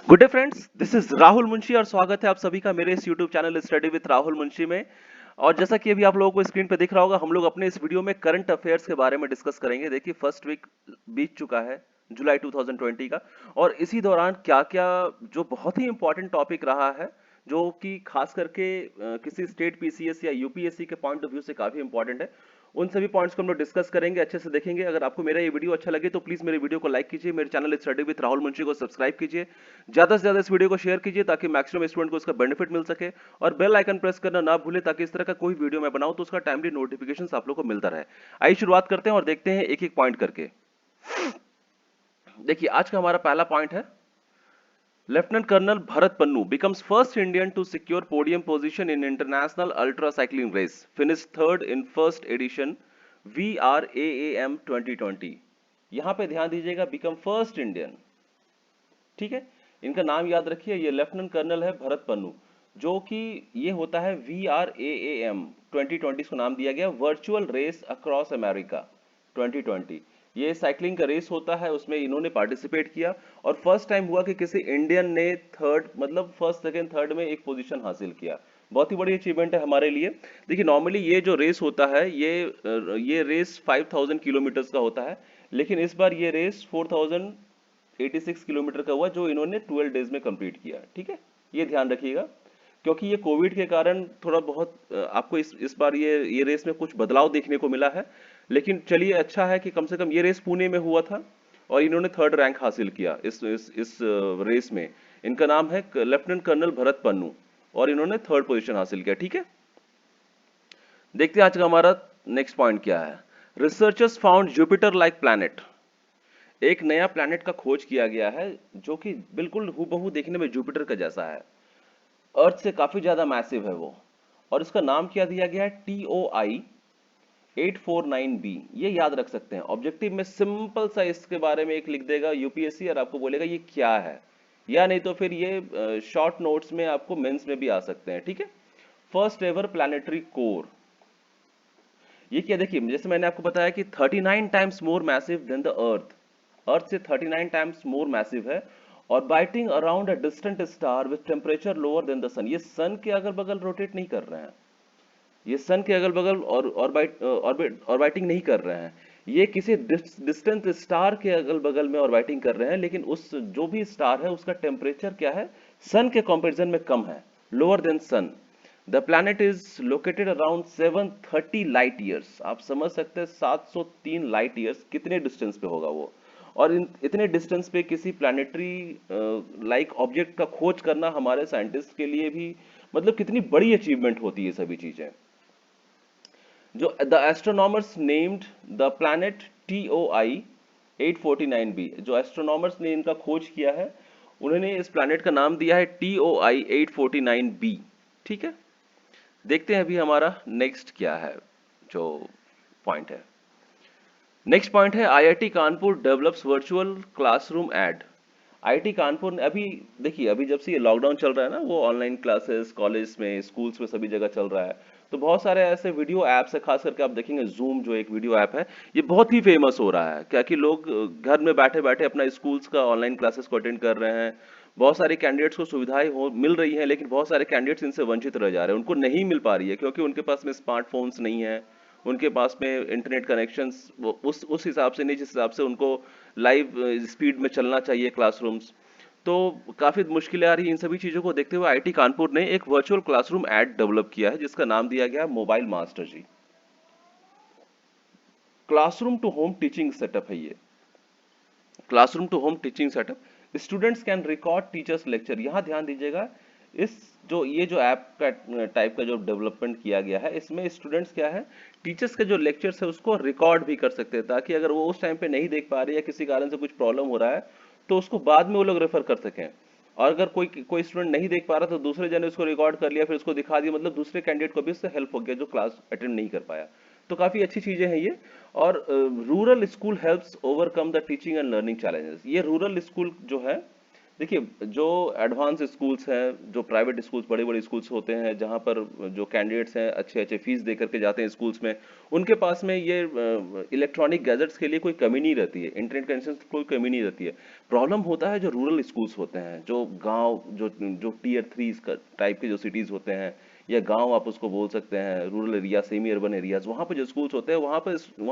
Good day friends, this is Rahul Munshi और स्वागत है आप सभी का मेरे इस YouTube channel study with Rahul Munshi में। और जैसा कि अभी आप लोगों को स्क्रीन पे दिख रहा होगा, हम लोग अपने इस वीडियो में करंट अफेयर्स के बारे में डिस्कस करेंगे। देखिए, फर्स्ट वीक बीत चुका है जुलाई 2020 का, और इसी दौरान क्या क्या जो बहुत ही इंपॉर्टेंट टॉपिक रहा है, जो कि खास करके किसी स्टेट पीसीएस या यूपीएससी के पॉइंट ऑफ व्यू से काफी इंपॉर्टेंट है, उन सभी पॉइंट्स को हम लोग डिस्कस करेंगे, अच्छे से देखेंगे। अगर आपको मेरा ये वीडियो अच्छा लगे तो प्लीज मेरे वीडियो को लाइक कीजिए, मेरे channel study with Rahul Munshi को सब्सक्राइब कीजिए, ज्यादा से ज्यादा इस वीडियो को शेयर कीजिए ताकि मैक्सिमम स्टूडेंट को इसका बेनिफिट मिल सके, और बेल आइकन प्रेस करना ना भूले ताकि इस तरह का कोई वीडियो मैं बनाऊं तो उसका टाइमली नोटिफिकेशन आप लोग को मिलता रहे। आइए शुरुआत करते हैं और देखते हैं एक एक पॉइंट करके। देखिए, आज का हमारा पहला पॉइंट है, lieutenant colonel Bharat Pannu becomes first Indian to secure podium position in international ultra cycling race, finished third in first edition VRAAM 2020। यहां पे ध्यान दीजिएगा, बिकम फर्स्ट इंडियन, ठीक है। इनका नाम याद रखिए, ये लेफ्टिनेंट कर्नल है भरत पन्नू, जो कि ये होता है VRAAM 2020 को नाम दिया गया, वर्चुअल रेस अक्रॉस अमेरिका 2020। ये साइकिलिंग का रेस होता है, उसमें इन्होंने पार्टिसिपेट किया और फर्स्ट टाइम हुआ कि किसी इंडियन ने थर्ड, मतलब फर्स्ट सेकंड थर्ड में एक पोजीशन हासिल किया। बहुत ही बड़ी अचीवमेंट है हमारे लिए। देखिए, नॉर्मली ये जो रेस होता है, ये रेस 5000 किलोमीटर का होता है, लेकिन इस बार ये रेस 4086 किलोमीटर का हुआ, जो इन्होंने 12 डेज में कंप्लीट किया, ठीक है। ये ध्यान रखिएगा, क्योंकि ये कोविड के कारण थोड़ा बहुत आपको इस बार ये रेस में कुछ बदलाव देखने को मिला है। लेकिन चलिए, अच्छा है कि कम से कम ये रेस पुणे में हुआ था और इन्होंने थर्ड रैंक हासिल किया इस रेस में। इनका नाम है लेफ्टिनेंट कर्नल भरत पन्नू और इन्होंने थर्ड पोजीशन हासिल किया, ठीक है। देखते हैं आज का हमारा नेक्स्ट पॉइंट क्या है। Researchers found Jupiter like planet. एक नया प्लैनेट का खोज किया गया है जो कि बिल्कुल हूबहू देखने में जुपिटर का जैसा है, अर्थ से काफी ज्यादा मैसिव है वो, और इसका नाम क्या दिया गया है, TOI 849b। ये याद रख सकते हैं, ऑब्जेक्टिव में सिंपल सा इसके बारे में एक लिख देगा यूपीएससी और आपको बोलेगा ये क्या है, या नहीं तो फिर ये शॉर्ट नोट्स में आपको मेंस में भी आ सकते हैं, ठीक है। फर्स्ट एवर प्लैनेटरी कोर, ये क्या, देखिए जैसे मैंने आपको बताया कि 39 times more massive than the earth, earth से 39 टाइम्स मोर मैसिव है, और orbiting around a distant star with temperature lower than the sun. ये सन के अगल बगल रोटेट नहीं कर रहे हैं, ये सन के अगल बगल और ऑर्बिटिंग नहीं कर रहे हैं, ये किसी डिस्टेंट स्टार के अगल बगल में ऑर्बिटिंग कर रहे हैं, लेकिन उस जो भी स्टार है उसका टेम्परेचर क्या है, सन के कंपैरिजन में कम है, lower than sun. The planet is located around 730 light years. आप समझ सकते हैं 703 लाइट ईयर्स कितने डिस्टेंस पे होगा वो, और इतने डिस्टेंस पे किसी प्लैनेटरी लाइक ऑब्जेक्ट का खोज करना हमारे साइंटिस्ट के लिए भी मतलब कितनी बड़ी अचीवमेंट होती है सभी चीजें। जो the astronomers named the planet TOI 849b, जो एस्ट्रोनॉमर्स ने इनका खोज किया है उन्होंने इस प्लैनेट का नाम दिया है TOI 849b, ठीक है। देखते हैं अभी हमारा नेक्स्ट क्या है जो पॉइंट है। नेक्स्ट पॉइंट है, IIT Kanpur develops virtual classroom add. IIT Kanpur ने अभी, देखिए अभी जब से ये लॉकडाउन चल रहा है ना, वो ऑनलाइन क्लासेस कॉलेज में स्कूल्स में सभी जगह चल रहा है, तो बहुत सारे ऐसे वीडियो ऐप्स है, खास करके आप देखेंगे जूम जो एक वीडियो ऐप है, ये बहुत ही फेमस हो रहा है, क्या कि लोग घर में बैठे बैठे अपना स्कूल्स का ऑनलाइन क्लासेस को अटेंड कर रहे हैं। बहुत सारे कैंडिडेट्स को सुविधाएं हो मिल रही हैं, लेकिन बहुत सारे कैंडिडेट्स इनसे वंचित रह जा रहे हैं, उनको नहीं मिल पा रही है क्योंकि उनके पास में स्मार्टफोन्स नहीं है, उनके पास में इंटरनेट कनेक्शंस उस हिसाब से नहीं जिस हिसाब से उनको लाइव स्पीड में चलना चाहिए क्लासरूम्स। तो काफी मुश्किलें आ रही हैं। इन सभी चीजों को देखते हुए IIT कानपुर ने एक वर्चुअल क्लासरूम ऐड डेवलप किया है जिसका नाम दिया गया mobile master ji. Classroom to home teaching setup है ये, classroom to home teaching setup. Students can record teachers lecture. यहाँ ध्यान दीजिएगा, इस ये जो ऐप का टाइप का जो डेवलपमेंट किया गया है, इसमें स्टूडेंट्स क्या है, टीचर्स के जो लेक्चर्स है उसको रिकॉर्ड भी कर सकते हैं, ताकि अगर वो उस टाइम पे नहीं देख पा रहे या किसी कारण से कुछ प्रॉब्लम हो रहा है तो उसको बाद में वो लोग रेफर कर सकें। और अगर कोई कोई स्टूडेंट नहीं देख पा रहा तो दूसरे जन ने उसको रिकॉर्ड कर लिया, फिर उसको दिखा दिया, मतलब दूसरे कैंडिडेट को भी इससे हेल्प हो गया जो क्लास अटेंड नहीं कर पाया। तो काफी अच्छी चीजें हैं ये। और rural school helps overcome the teaching and learning challenges. ये रूरल स्कूल जो है देखिए, जो एडवांस स्कूल्स हैं, जो प्राइवेट स्कूल्स, बड़े बड़े स्कूल्स होते हैं जहाँ पर जो कैंडिडेट्स हैं अच्छे अच्छे फीस दे करके जाते हैं स्कूल्स में, उनके पास में ये इलेक्ट्रॉनिक गैजेट्स के लिए कोई कमी नहीं रहती है, इंटरनेट कनेक्शन की कोई कमी नहीं रहती है। प्रॉब्लम होता है जो रूरल स्कूल्स होते हैं, जो गांव, जो टीयर 3 टाइप के जो सिटीज़ होते हैं, या गांव आप उसको बोल सकते हैं, rural area, semi urban areas, वहाँ पे जो स्कूल्स होते हैं, वहाँ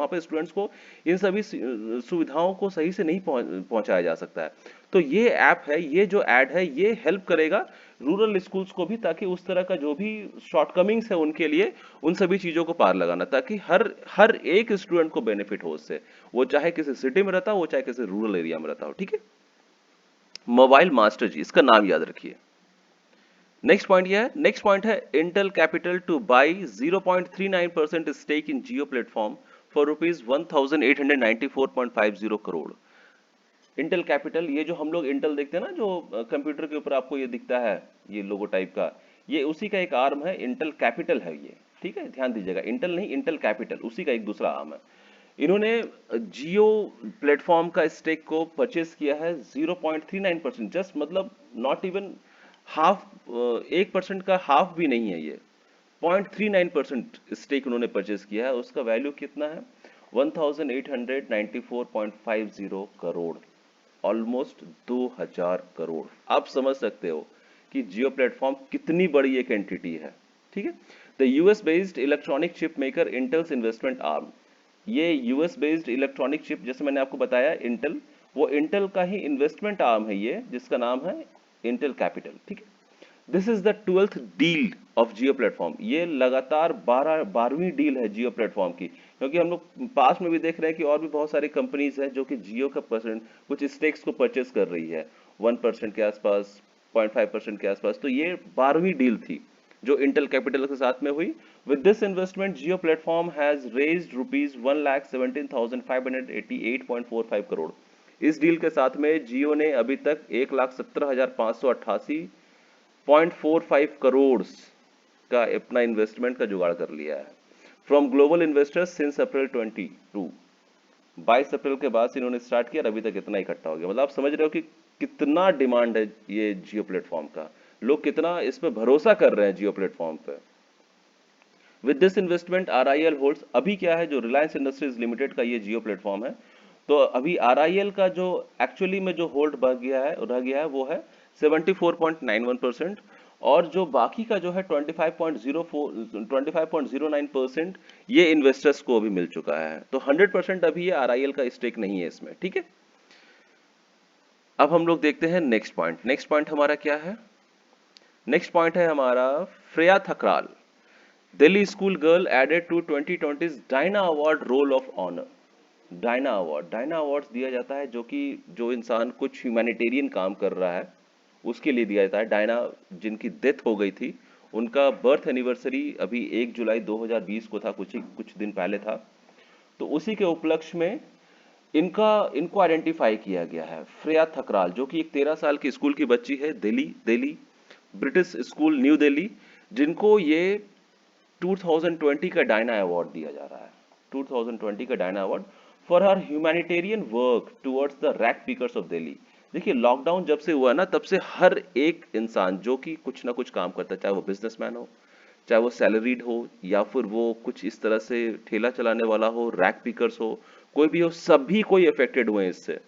पे स्टूडेंट्स को इन सभी सुविधाओं को सही से नहीं पहुंचाया जा सकता है। तो ये ऐप है, ये जो ऐड है, ये हेल्प करेगा रूरल स्कूल्स को भी, ताकि उस तरह का जो भी शॉर्टकमिंग्स है उनके लिए, उन सभी चीजों को पार लगाना, ताकि हर हर एक स्टूडेंट को बेनिफिट हो उससे, वो चाहे किसी सिटी में रहता हो, वो चाहे किसी रूरल एरिया में रहता हो। ठीक है, मोबाइल मास्टर जी, इसका नाम याद रखिए। नेक्स्ट पॉइंट ये है, नेक्स्ट पॉइंट है Intel capital to buy 0.39% stake in Jio platform for ₹1,894.50 crore. Intel capital, ये जो हम लोग इंटेल देखते हैं ना, जो कंप्यूटर के ऊपर आपको ये दिखता है, ये लोगो टाइप का, ये उसी का एक आर्म है, इंटेल कैपिटल है ये। ठीक है, ध्यान दीजिएगा, इंटेल नहीं, इंटेल कैपिटल उसी का एक दूसरा आर्म है। इन्होंने जियो प्लेटफॉर्म का स्टेक को परचेस किया है 0.39%, जस्ट मतलब नॉट इवन हाफ, 1% का हाफ भी नहीं है ये, 0.39% स्टेक उन्होंने परचेस किया है। उसका वैल्यू कितना है? 1894.50 करोड़, ऑलमोस्ट 2000 करोड़। आप समझ सकते हो कि जियो प्लेटफॉर्म कितनी बड़ी एक एंटिटी है। ठीक है, the US based electronic chip maker entails investment arm, ये यूएस बेस्ड इलेक्ट्रॉनिक चिप, जैसे मैंने आपको बताया इंटेल, वो इंटेल का ही इन्वेस्टमेंट आर्म है ये, जिसका नाम है इंटेल कैपिटल। ठीक है, this is the 12th deal of Jio platform, ये लगातार 12वीं डील है जियो प्लेटफॉर्म की, क्योंकि हम लोग पास में भी देख रहे हैं कि और भी बहुत सारी कंपनीज हैं जो कि जियो का परसेंट, कुछ स्टेक्स को परचेस कर रही है 1% के आसपास, 0.5% के आसपास। तो ये 12वीं डील थी जो इंटेल कैपिटल के साथ में हुई। With this investment Jio platform has raised ₹1,17,588.45 crore. इस डील के साथ में जियो ने अभी तक 1,17,588.45 करोड़ का अपना इन्वेस्टमेंट का जुगाड़ कर लिया है from global investors since April 22। 22 अप्रैल के बाद से इन्होंने स्टार्ट किया और अभी तक इतना इकट्ठा हो गया। मतलब आप समझ रहे हो कि कितना डिमांड है ये जियो प्लेटफॉर्म का, लोग कितना इस पे भरोसा कर रहे हैं जियो प्लेटफॉर्म पे। With this investment RIL holds, अभी क्या है, जो रिलायंस इंडस्ट्रीज लिमिटेड का ये जियो प्लेटफॉर्म है, तो अभी आरआईएल का जो एक्चुअली में जो होल्ड रह गया है वो है 74.91%, और जो बाकी का जो है 25.09% ये इन्वेस्टर्स को अभी मिल चुका है। तो 100% अभी ये आरआईएल का स्टेक नहीं है इसमें। ठीक है, अब हम लोग देखते हैं नेक्स्ट पॉइंट। नेक्स्ट पॉइंट हमारा क्या है? नेक्स्ट पॉइंट है हमारा Shreya Thakral, Delhi school girl added to 2020 Diana award roll of honour. Diana award, Diana awards दिया जाता है जो कि जो इंसान कुछ ह्यूमैनिटेरियन काम कर रहा है उसके लिए दिया जाता है। डायना जिनकी डेथ हो गई थी, उनका बर्थ एनिवर्सरी अभी 1 जुलाई 2020 को था, कुछ दिन पहले था। तो उसी के उपलक्ष्य में इनको आइडेंटिफाई किया गया है। श्रेया थकराल, जो कि एक 13 साल की स्कूल की बच्ची है, Delhi British school new Delhi, जिनको ये 2020 का डायना अवार्ड दिया जा रहा है। 2020 का Diana award for her humanitarian work towards the rag pickers of Delhi. देखिए, लॉकडाउन जब से हुआ ना, तब से हर एक इंसान जो कि कुछ ना कुछ काम करता है, चाहे वो बिजनेसमैन हो, चाहे वो सैलरीड हो, या फिर वो कुछ इस तरह से ठेला चलाने वाला हो, रैक पिकर्स हो, कोई भी हो, सभी कोई अफेक्टेड हुए हैं इससे।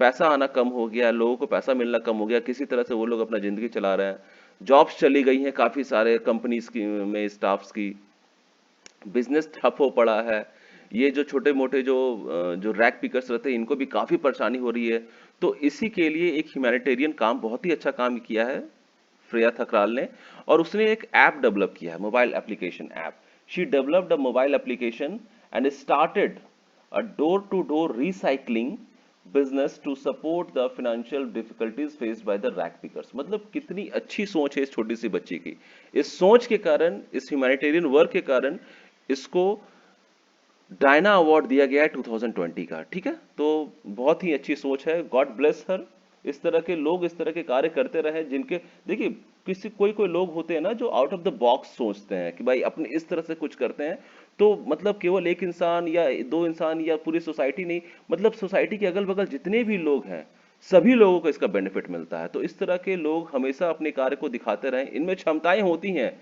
पैसा आना कम हो गया, लोगों को पैसा मिलना कम हो गया, किसी तरह से वो लोग अपना जिंदगी चला रहे हैं। जॉब्स चली गई हैं काफी सारे कंपनीज की में स्टाफ्स की, बिजनेस ठप हो पड़ा है। ये जो छोटे मोटे जो रैक पिकर्स रहते हैं, इनको भी काफी परेशानी हो रही है। तो इसी के लिए एक ह्यूमैनिटेरियन काम, बहुत ही अच्छा काम किया है श्रेया थकराल ने, और उसने एक ऐप डेवलप किया है, mobile application app. She developed a mobile application and started a door to door recycling business to support the financial difficulties faced by the rag pickers. मतलब कितनी अच्छी सोच है इस छोटी सी बच्ची की। इस सोच के कारण, इस ह्यूमैनिटेरियन वर्क के कारण इसको डायना अवार्ड दिया गया है 2020 का। ठीक है, तो बहुत ही अच्छी सोच है, गॉड ब्लेस हर। इस तरह के लोग इस तरह के कार्य करते रहे, जिनके, देखिए, कोई कोई लोग होते हैं ना जो आउट ऑफ द बॉक्स सोचते हैं कि भाई अपने इस तरह से कुछ करते हैं, तो मतलब केवल एक इंसान या दो इंसान या पूरी सोसाइटी नहीं, मतलब सोसाइटी के अगल बगल जितने भी लोग हैं, सभी लोगों को इसका बेनिफिट मिलता है। तो इस तरह के लोग हमेशा अपने कार्य को दिखाते रहें, इनमें क्षमताएं होती हैं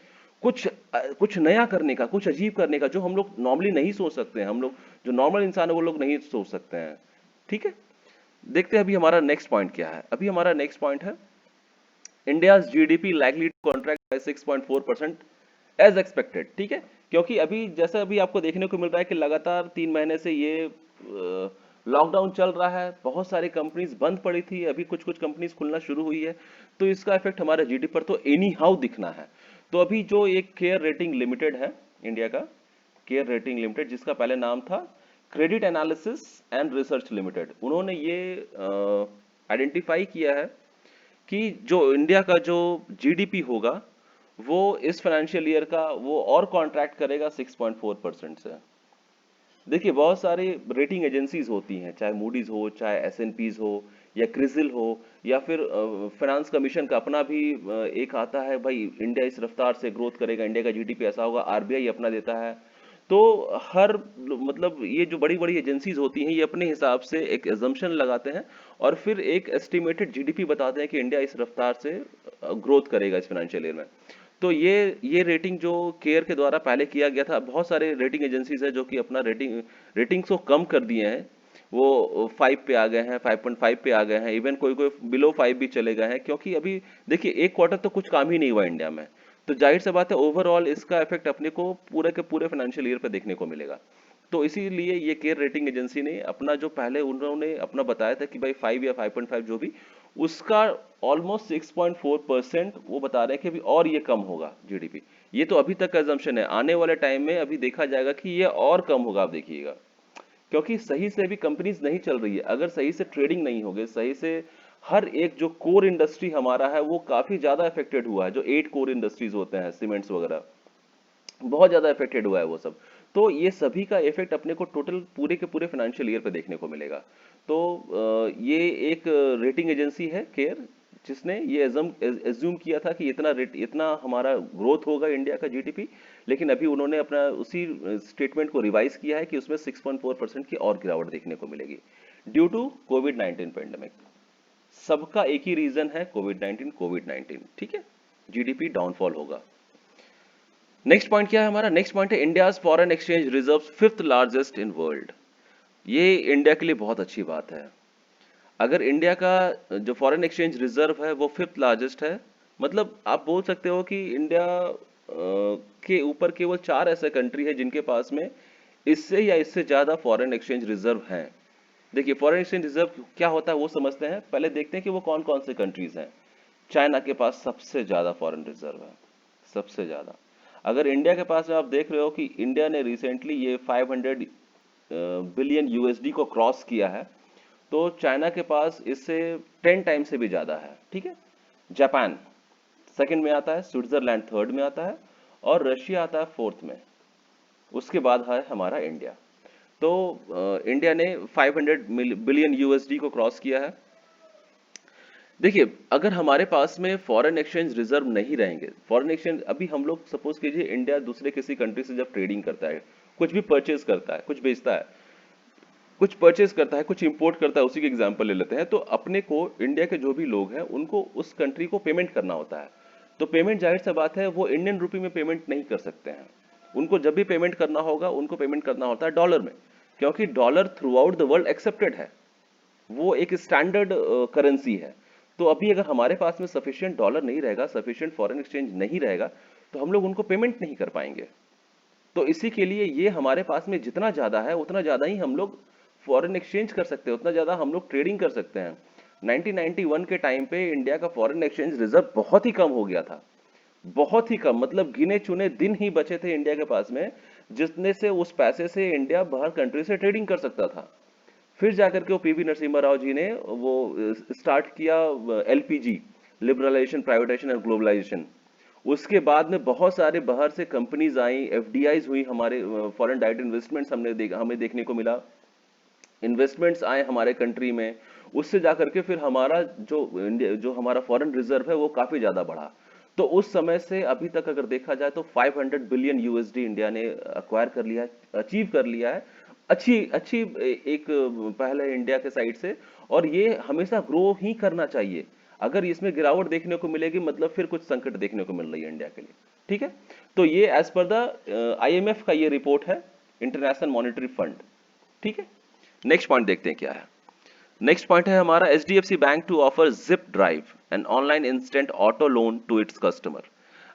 कुछ नया करने का, कुछ अजीब करने का, जो हम लोग नॉर्मली नहीं सोच सकते हैं। हम लोग जो नॉर्मल इंसान है वो लोग नहीं सोच सकते हैं। ठीक है, देखते हैं अभी हमारा नेक्स्ट पॉइंट क्या है। अभी हमारा नेक्स्ट पॉइंट है India's GDP likely to contract by 6.4% as expected. ठीक है, क्योंकि अभी जैसा अभी आपको देखने को मिल रहा है कि लगातार 3 महीने से ये लॉकडाउन चल रहा है, बहुत सारी कंपनीज बंद पड़ी थी, अभी कुछ कुछ कंपनीज खुलना शुरू हुई है, तो इसका इफेक्ट हमारे जीडीपी पर तो एनी हाउ दिखना है। तो अभी जो एक केयर रेटिंग लिमिटेड है इंडिया का, केयर रेटिंग लिमिटेड, जिसका पहले नाम था credit analysis and research limited, उन्होंने ये आइडेंटिफाई किया है कि जो इंडिया का जो जीडीपी होगा वो इस फाइनेंशियल ईयर का वो और कॉन्ट्रैक्ट करेगा 6.4% से। देखिए बहुत सारी रेटिंग एजेंसीज होती हैं, चाहे मूडीज हो, चाहे एसएनपीज हो, या क्रिजिल हो, या फिर फाइनेंस कमीशन का अपना भी एक आता है, भाई इंडिया इस रफ्तार से ग्रोथ करेगा, इंडिया का जीडीपी ऐसा होगा, आरबीआई अपना देता है। तो हर मतलब ये जो बड़ी बड़ी एजेंसीज होती हैं ये अपने हिसाब से एक एजम्पशन लगाते हैं और फिर एक एस्टिमेटेड जीडीपी बताते हैं कि इंडिया इस रफ्तार से ग्रोथ करेगा इस फाइनेंशियल ईयर में। तो ये रेटिंग जो केयर के द्वारा पहले किया गया था, बहुत सारे रेटिंग एजेंसीज है जो कि अपना रेटिंग्स को कम कर दिए हैं, वो 5 पे आ गए हैं, 5.5 पे आ गए हैं, इवन कोई कोई बिलो 5 भी चले गए हैं, क्योंकि अभी देखिए एक क्वार्टर तो कुछ काम ही नहीं हुआ इंडिया में। तो जाहिर सी बात है ओवरऑल इसका इफेक्ट अपने को पूरे के पूरे फाइनेंशियल ईयर पे देखने को मिलेगा। तो इसीलिए ये केयर रेटिंग एजेंसी ने अपना जो पहले उन्होंने अपना बताया था कि भाई 5 या 5.5 जो भी, उसका ऑलमोस्ट 6.4% वो बता रहे हैं कि अभी और ये कम होगा जीडीपी। ये तो अभी तक का assumption है, आने वाले टाइम में अभी देखा जाएगा कि ये और कम होगा, आप देखिएगा। क्योंकि सही से अभी कंपनीज नहीं चल रही है, अगर सही से ट्रेडिंग नहीं होगी, सही से हर एक जो कोर इंडस्ट्री हमारा है वो काफी ज्यादा अफेक्टेड हुआ है, जो 8 कोर इंडस्ट्रीज होते हैं, सीमेंट्स वगैरह, बहुत ज्यादा इफेक्टेड हुआ है वो सब। तो ये सभी का इफेक्ट अपने को टोटल पूरे के पूरे फाइनेंशियल ईयर पे देखने को मिलेगा। तो ये एक रेटिंग एजेंसी है केयर, जिसने ये एज्यूम किया था कि इतना हमारा ग्रोथ होगा इंडिया का जीडीपी, लेकिन अभी उन्होंने अपना उसी स्टेटमेंट को रिवाइज किया है कि उसमें 6.4% की और गिरावट देखने को मिलेगी ड्यू टू कोविड 19 पेंडेमिक। सबका एक ही रीजन है, कोविड 19। ठीक है, जीडीपी डाउनफॉल होगा। नेक्स्ट पॉइंट क्या है हमारा? नेक्स्ट पॉइंट है India's foreign exchange reserve 5th largest in world. ये इंडिया के लिए बहुत अच्छी बात है। अगर इंडिया का जो फॉरेन एक्सचेंज रिजर्व है वो 5th लार्जेस्ट है, मतलब आप बोल सकते हो कि इंडिया के ऊपर केवल 4 ऐसे कंट्री है जिनके पास में इससे या इससे ज्यादा फॉरेन एक्सचेंज रिजर्व हैं। देखिए फॉरेन एक्सचेंज रिजर्व क्या होता है वो समझते हैं, पहले देखते हैं कि वो कौन कौन से कंट्रीज हैं। चाइना के पास सबसे ज्यादा फॉरेन रिजर्व है, सबसे ज्यादा। अगर इंडिया के पास में आप देख रहे हो कि इंडिया ने रिसेंटली ये 500 बिलियन यूएसडी को क्रॉस किया है, तो चाइना के पास इससे 10 टाइम से भी ज्यादा है। ठीक है, जापान सेकंड में आता है, स्विट्जरलैंड थर्ड में आता है, और रशिया आता है फोर्थ में। उसके बाद है हमारा इंडिया। तो इंडिया ने 500 बिलियन यूएसडी को क्रॉस किया है। देखिए अगर हमारे पास में फॉरेन एक्सचेंज रिजर्व नहीं रहेंगे, फॉरेन एक्सचेंज अभी हम लोग सपोज कीजिए इंडिया दूसरे किसी कंट्री से जब ट्रेडिंग करता है, कुछ भी परचेज करता है, कुछ बेचता है, कुछ परचेज करता है, कुछ इंपोर्ट करता है, उसी के एग्जांपल ले लेते हैं, तो अपने को इंडिया के जो भी लोग हैं उनको उस कंट्री को पेमेंट करना होता है। तो पेमेंट जाहिर सी बात है वो इंडियन रुपी में पेमेंट नहीं कर सकते हैं। उनको जब भी पेमेंट करना होगा उनको पेमेंट करना होता है डॉलर में, क्योंकि dollar through out the world accepted है, वो एक स्टैंडर्ड करेंसी है। तो अभी अगर हमारे पास में सफिशिएंट डॉलर नहीं रहेगा, सफिशिएंट फॉरेन एक्सचेंज नहीं रहेगा, तो हम लोग उनको पेमेंट नहीं कर पाएंगे। तो इसी के लिए ये हमारे पास में जितना ज्यादा है उतना ज्यादा ही हम लोग फॉरेन एक्सचेंज कर सकते हैं, उतना ज्यादा हम लोग ट्रेडिंग कर सकते हैं। 1991 के टाइम पे इंडिया का फॉरेन एक्सचेंज रिजर्व बहुत ही कम हो गया था, बहुत ही कम, मतलब गिने चुने दिन ही बचे थे इंडिया के पास में जितने से उस पैसे से इंडिया बाहर कंट्री से ट्रेडिंग कर सकता था। फिर जाकर के वो पीवी नरसिम्हा राव जी ने वो स्टार्ट किया LPG, liberalisation, privatisation and globalisation. उसके बाद में बहुत सारे बाहर से कंपनीज आई, एफडीआईज हुई, हमारे फॉरेन डायरेक्ट इन्वेस्टमेंट्स हमें देखने को मिला, इन्वेस्टमेंट्स आए हमारे कंट्री में। उससे जाकर के फिर हमारा जो हमारा फॉरेन रिजर्व है वो काफी ज्यादा बढ़ा। तो उस समय से अभी तक अगर देखा जाए तो 500 बिलियन यूएसडी इंडिया ने अक्वायर कर लिया है, अचीव कर लिया है, अच्छी अच्छी एक पहल है इंडिया के साइड से, और ये हमेशा ग्रो ही करना चाहिए। अगर इसमें गिरावट देखने को मिलेगी मतलब फिर कुछ संकट देखने को मिल रही है इंडिया के लिए। ठीक है, तो ये एज पर द आईएमएफ का ये रिपोर्ट है, इंटरनेशनल मॉनेटरी फंड। ठीक है, नेक्स्ट पॉइंट देखते हैं क्या है। नेक्स्ट पॉइंट है हमारा, HDFC bank to offer zip drive and online instant auto loan to its customer.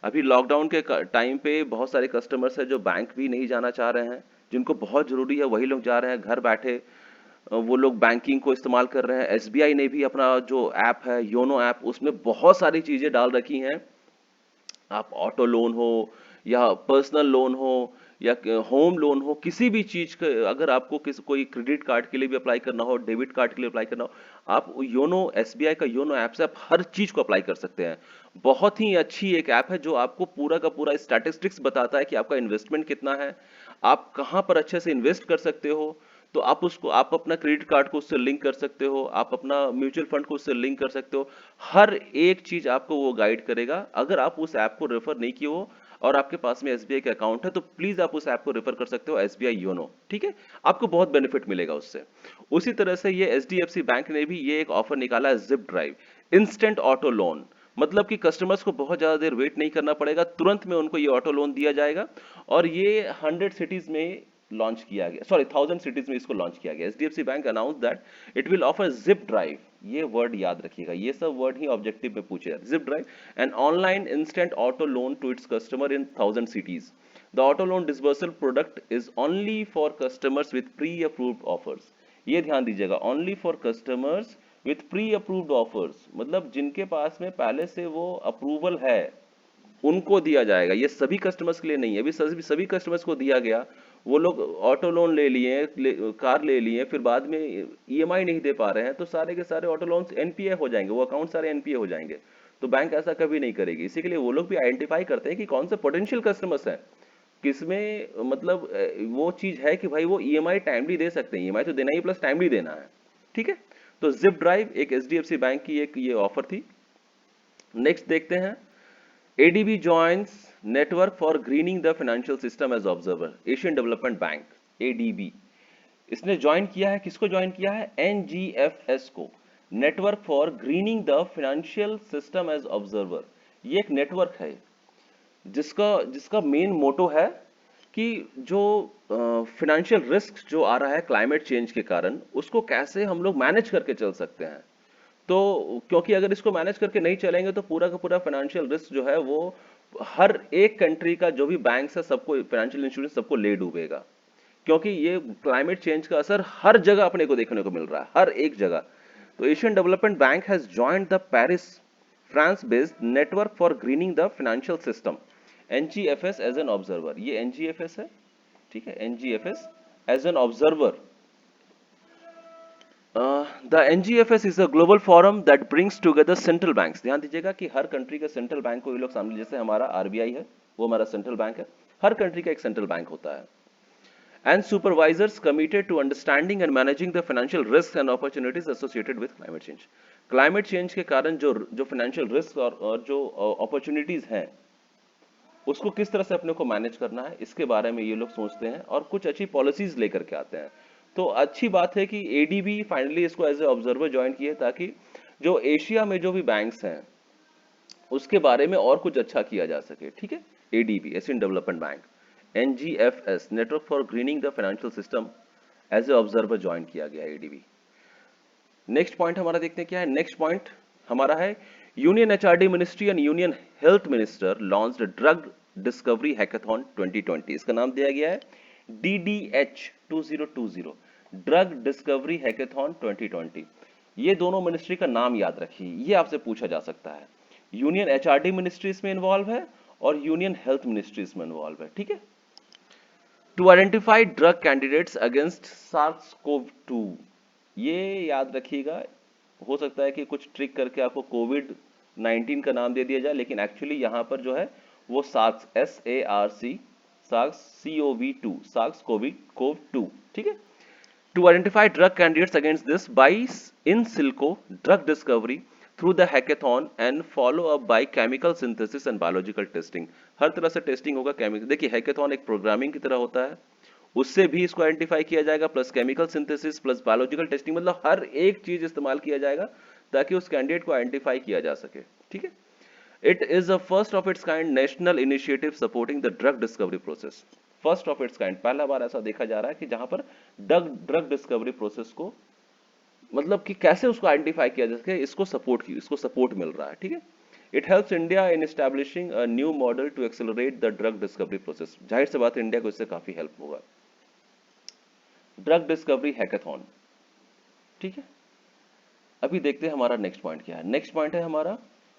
अभी लॉकडाउन के टाइम पे बहुत सारे कस्टमर्स हैं जो बैंक भी नहीं जाना चाह रहे हैं, जिनको बहुत जरूरी है वही लोग जा रहे हैं घर बैठे। वो लोग बैंकिंग को इस्तेमाल कर रहे हैं। एसबीआई ने भी अपना जो ऐप है योनो ऐप, उसमें बहुत सारी चीजें डाल रखी हैं। आप ऑटो लोन हो या पर्सनल लोन हो या होम लोन हो, किसी भी चीज का अगर आपको कोई क्रेडिट कार्ड के लिए भी अप्लाई करना हो, डेबिट कार्ड के लिए अप्लाई करना हो, आप योनो एसबीआई का योनो ऐप से आप हर चीज को अप्लाई कर सकते हैं। बहुत ही अच्छी एक ऐप है जो आपको पूरा का पूरा स्टैटिस्टिक्स बताता है कि आपका इन्वेस्टमेंट कितना है, आप कहाँ पर अच्छे से इन्वेस्ट कर सकते हो। तो आप अपना क्रेडिट कार्ड को उससे लिंक कर सकते हो, आप अपना म्यूचुअल फंड को उससे लिंक कर सकते हो। हर एक चीज आपको वो गाइड करेगा। अगर आप उस ऐप को रेफर नहीं किए हो और आपके पास में एसबीआई का अकाउंट है तो प्लीज आप उस ऐप को रेफर कर सकते हो, एसबीआई योनो। ठीक है, आपको बहुत बेनिफिट मिलेगा उससे। उसी तरह से ये एचडीएफसी बैंक ने भी ये एक ऑफर निकाला है, zip drive instant auto loan. मतलब कि कस्टमर्स को बहुत ज्यादा देर वेट नहीं करना पड़ेगा, तुरंत में उनको ये ऑटो लोन दिया जाएगा। और ये 100 सिटीज में लॉन्च किया गया, सॉरी 1000 सिटीज में इसको लॉन्च किया गया। HDFC bank announce that it will offer zip drive, ये वर्ड याद रखिएगा, ये सब वर्ड ही ऑब्जेक्टिव में पूछे जाते हैं। Zip drive and online instant auto loan to its customer in 1000 cities. The auto loan disbursal product is only for customers with pre approved offers. ये ध्यान दीजिएगा, only for customers with pre approved offers, मतलब जिनके पास में पहले से वो approval है उनको दिया जाएगा। ये सभी कस्टमर्स के लिए नहीं है। अभी सभी कस्टमर्स को दिया गया, वो लोग ऑटो लोन ले लिए, कार ले लिए, फिर बाद में ईएमआई नहीं दे पा रहे हैं, तो सारे के सारे ऑटो लोन्स एनपीए हो जाएंगे, वो अकाउंट सारे एनपीए हो जाएंगे। तो बैंक ऐसा कभी नहीं करेगी। इसी के लिए वो लोग भी आइडेंटिफाई करते हैं कि कौन से पोटेंशियल कस्टमर्स हैं, किसमें मतलब वो चीज है कि भाई वो ईएमआई टाइमली दे सकते हैं, ईएमआई तो देना ही प्लस टाइमली देना है। ठीक है, तो जिप ड्राइव एक एचडीएफसी बैंक की एक ये ऑफर थी। नेक्स्ट देखते हैं, ADB joins Network for Greening the Financial System as Observer, Asian development bank ADB। इसने ज्वाइन किया है, किसको ज्वाइन किया है? NGFS को, network for greening the financial system as observer. ये एक नेटवर्क है जिसका जिसका मेन मोटो है कि जो फाइनेंशियल रिस्क जो आ रहा है क्लाइमेट चेंज के कारण, उसको कैसे हम लोग मैनेज करके चल सकते हैं। तो क्योंकि अगर इसको मैनेज करके नहीं चलेंगे तो पूरा का पूरा फाइनेंशियल रिस्क जो है वो हर एक कंट्री का जो भी बैंक है सबको, फाइनेंशियल इंश्योरेंस सबको ले डूबेगा। क्योंकि ये क्लाइमेट चेंज का असर हर जगह अपने को देखने को मिल रहा है, हर एक जगह। तो Asian development Bank has joined the Paris France based network for greening the financial system, NGFS as an observer. ये एनजीएफएस है, ठीक है, NGFS as an observer. The NGFS is a global forum that brings together central banks. ध्यान दीजिएगा कि हर country के central bank को ये लोग सामने, जैसे हमारा आरबीआई है वो हमारा सेंट्रल बैंक है, हर कंट्री का एक सेंट्रल बैंक होता है। And supervisors committed to understanding and managing the financial risks and opportunities associated with climate change. Climate change के कारण जो जो financial risk और जो opportunities हैं उसको किस तरह से अपने को मैनेज करना है, इसके बारे में ये लोग सोचते हैं और कुछ अच्छी पॉलिसीज लेकर के आते हैं। तो अच्छी बात है कि एडीबी फाइनली इसको एज ए ऑब्जर्वर ज्वाइन किए, ताकि जो एशिया में जो भी बैंक्स हैं उसके बारे में और कुछ अच्छा किया जा सके। ठीक है, ADB Asian development Bank, NGFS network for greening the financial system, as a observer join किया गया एडीबी। नेक्स्ट पॉइंट हमारा देखते हैं क्या है। नेक्स्ट पॉइंट हमारा है, union HRD ministry and union health minister launched drug discovery hackathon 2020। इसका नाम दिया गया है DDH 2020, ड्रग डिस्कवरी हैकाथॉन 2020। ये दोनों मिनिस्ट्री का नाम याद रखिए, ये आपसे पूछा जा सकता है। यूनियन एचआरडी मिनिस्ट्री इसमें इन्वॉल्व है और यूनियन हेल्थ मिनिस्ट्री इसमें इन्वॉल्व है। ठीक है, to identify drug candidates against SARS-CoV-2, ये याद रखिएगा। हो सकता है कि कुछ ट्रिक करके आपको कोविड-19 का नाम दे दिया जाए, लेकिन एक्चुअली यहां पर जो है वो सार्स, SARC, SARS-CoV-2, SARS-CoV-2। ठीक है, to identify drug candidates against this by in silico drug discovery through the hackathon and follow up by chemical synthesis and biological testing। हर तरह से टेस्टिंग होगा केमिकल। देखिए हैकेथॉन एक प्रोग्रामिंग की तरह होता है, उससे भी इसको आइडेंटिफाई किया जाएगा, plus chemical synthesis plus biological testing, मतलब हर एक चीज इस्तेमाल किया जाएगा ताकि उस कैंडिडेट को आइडेंटिफाई किया जा सके। ठीक है, it is a first of its kind national initiative supporting the drug discovery process. First of its kind, पहला बार ऐसा देखा जा रहा है कि जहां पर ड्रग डिस्कवरी प्रोसेस को, मतलब कि कैसे उसको आइडेंटिफाई किया जा सके, इसको सपोर्ट मिल रहा है। ठीक है, it helps India in establishing a new model to accelerate the drug discovery process. जाहिर सी बात है इंडिया को इससे काफी हेल्प होगा। Drug discovery hackathon. ठीक है, अभी देखते हैं हमारा नेक्स्ट पॉइंट क्या है। नेक्स्ट पॉइंट है हमारा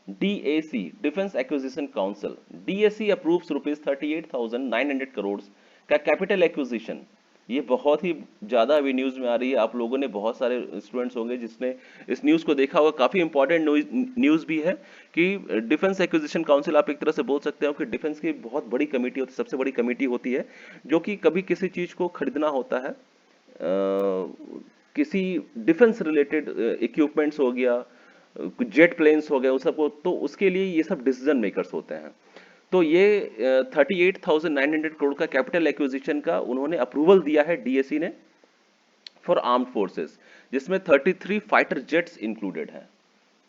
DAC, defence acquisition council. DAC approves ₹38,900 crore का कैपिटल एक्विजिशन। ये बहुत ही ज्यादा अभी न्यूज में आ रही है, आप लोगों ने, बहुत सारे स्टूडेंट्स होंगे जिसने इस न्यूज को देखा होगा, काफी इंपॉर्टेंट न्यूज भी है कि डिफेंस एक्विजिशन काउंसिल, आप एक तरह से बोल सकते हो कि डिफेंस की बहुत बड़ी कमेटी होती है, सबसे बड़ी कमेटी होती है जो कि कभी किसी चीज को खरीदना होता है, किसी डिफेंस रिलेटेड इक्विपमेंट्स हो गया, जेट प्लेन्स हो गए, उस सबको, तो उसके लिए ये सब डिसीजन मेकर्स होते हैं। तो ये 38,900 करोड़ का कैपिटल एक्विजिशन का उन्होंने अप्रूवल दिया है DAC ने फॉर आर्म्ड फोर्सेस, जिसमें 33 फाइटर जेट्स इंक्लूडेड हैं।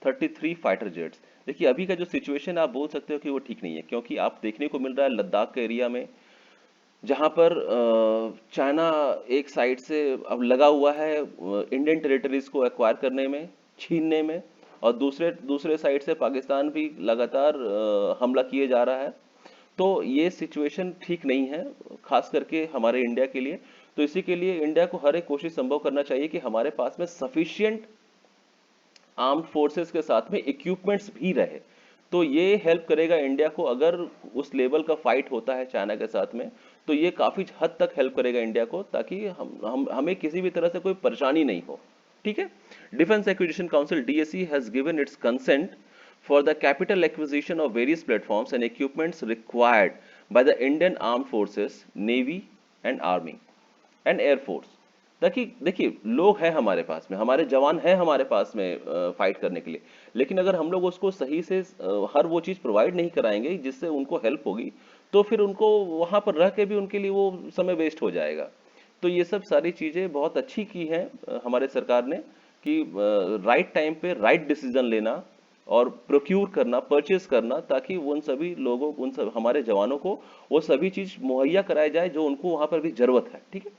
33 फाइटर जेट्स। देखिए अभी का जो सिचुएशन आप बोल सकते हो कि वो ठीक नहीं है, क्योंकि आप देखने को मिल रहा है लद्दाख के एरिया में, जहां पर चाइना एक साइड से अब लगा हुआ है इंडियन टेरिटरीज को एक्वायर करने में, छीनने में, और दूसरे दूसरे साइड से पाकिस्तान भी लगातार हमला किए जा रहा है। तो ये सिचुएशन ठीक नहीं है, खास करके हमारे इंडिया के लिए। तो इसी के लिए इंडिया को हर एक कोशिश संभव करना चाहिए कि हमारे पास में सफिशिएंट आर्म्ड फोर्सेस के साथ में इक्विपमेंट्स भी रहे। तो ये हेल्प करेगा इंडिया को, अगर उस लेवल का फाइट होता है चाइना के साथ में, तो ये काफी हद तक हेल्प करेगा इंडिया को, ताकि हमें किसी भी तरह से कोई परेशानी नहीं हो। ठीक है, defence acquisition council DAC has given it's consent for the capital acquisition of various platforms and equipments required by the Indian Armed Forces, Navy and Army and Air Force। ताकि देखिए लोग हैं हमारे पास में, हमारे जवान हैं हमारे पास में फाइट करने के लिए, लेकिन अगर हम लोग उसको सही से हर वो चीज प्रोवाइड नहीं कराएंगे जिससे उनको हेल्प होगी, तो फिर उनको वहां पर रह के भी उनके लिए वो समय वेस्ट हो जाएगा। तो ये सब सारी चीजें बहुत अच्छी की हैं हमारे सरकार ने, कि राइट टाइम पे राइट डिसीजन लेना और प्रोक्यूर करना, परचेस करना, ताकि उन सभी लोगों, उन सब हमारे जवानों को वो सभी चीज मुहैया कराई जाए जो उनको वहां पर भी जरूरत है। ठीक है,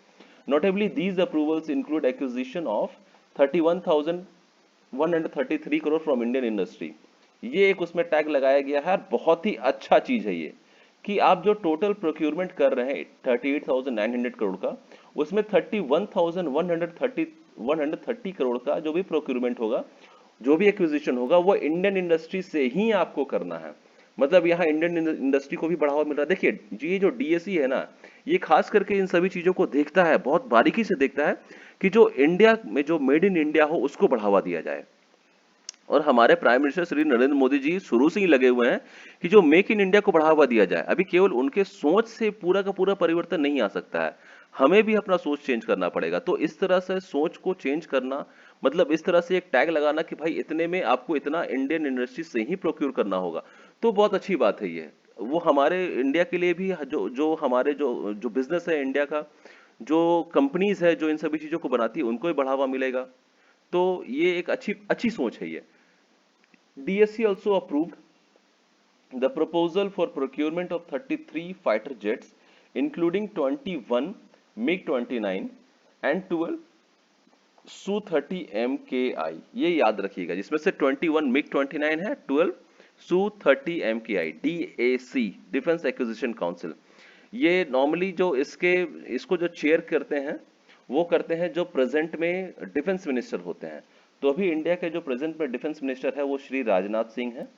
notably these approvals include acquisition of 31,133 crore from Indian industry. ये एक उसमें टैग लगाया गया है, बहुत ही अच्छा चीज है ये, कि आप जो टोटल प्रोक्यूरमेंट कर रहे हैं 38,900 करोड़ का, उसमें 31,130 करोड़ का जो भी प्रोक्यूरमेंट होगा, जो भी एक्विजिशन होगा, वो इंडियन इंडस्ट्री से ही आपको करना है। मतलब यहाँ इंडियन इंडस्ट्री को भी बढ़ावा मिल रहा है। देखिए ये जो DAC है ना, ये खास करके इन सभी चीजों को देखता है, बहुत बारीकी से देखता है कि जो इंडिया में जो मेड इन इंडिया हो उसको बढ़ावा दिया जाए। और हमारे प्राइम मिनिस्टर श्री नरेंद्र मोदी जी शुरू से ही लगे हुए हैं कि जो मेक इन इंडिया को बढ़ावा दिया जाए। अभी केवल उनके सोच से पूरा का पूरा परिवर्तन नहीं आ सकता है, हमें भी अपना सोच चेंज करना पड़ेगा। तो इस तरह से सोच को चेंज करना, मतलब इस तरह से एक टैग लगाना कि भाई इतने में आपको इतना इंडियन इंडस्ट्री से ही प्रोक्यूर करना होगा, तो बहुत अच्छी बात है ये। वो हमारे इंडिया के लिए भी, जो जो हमारे जो जो बिजनेस है इंडिया का, जो कंपनीज है जो इन सभी चीजों को बनाती है, उनको भी बढ़ावा मिलेगा। तो ये एक अच्छी अच्छी सोच है ये। DSC also approved the proposal for procurement of 33 fighter jets, including 21 MiG-29 and 12 Su-30 MKI। ये याद रखिएगा, जिसमें से 21 MiG-29 है, 12 Su-30 MKI। DAC, defence acquisition council, ये नॉर्मली जो इसको जो चेयर करते हैं, वो करते हैं जो प्रेजेंट में डिफेंस मिनिस्टर होते हैं। तो अभी इंडिया के जो प्रेजेंट में डिफेंस मिनिस्टर है वो श्री राजनाथ सिंह है।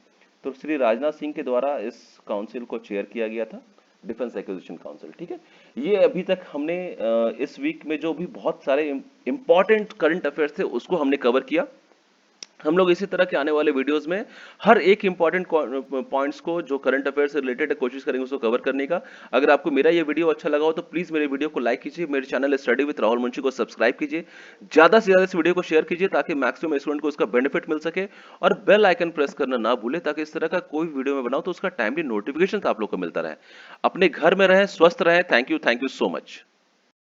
तो श्री राजनाथ सिंह के द्वारा इस काउंसिल को चेयर किया गया था, डिफेंस एक्विजिशन काउंसिल। ठीक है, ये अभी तक हमने इस वीक में जो भी बहुत सारे इंपॉर्टेंट करंट अफेयर्स थे उसको हमने कवर किया। हम लोग इसी तरह के आने वाले वीडियोस में हर एक इंपॉर्टेंट पॉइंट्स को जो करंट अफेयर से रिलेटेड है कोशिश करेंगे उसको कवर करने का। अगर आपको मेरा ये वीडियो अच्छा लगा हो तो प्लीज मेरे वीडियो को लाइक कीजिए, मेरे channel study with Rahul Munshi को सब्सक्राइब कीजिए, ज्यादा से ज्यादा इस वीडियो को शेयर कीजिए ताकि मैक्सिमम स्टूडेंट को इसका बेनिफिट मिल सके, और बेल आइकन प्रेस करना ना भूले ताकि इस तरह का कोई वीडियो में बनाओ तो उसका टाइमली नोटिफिकेशन आप लोग को मिलता रहे। अपने घर में रहें, स्वस्थ रहें। Thank you so much.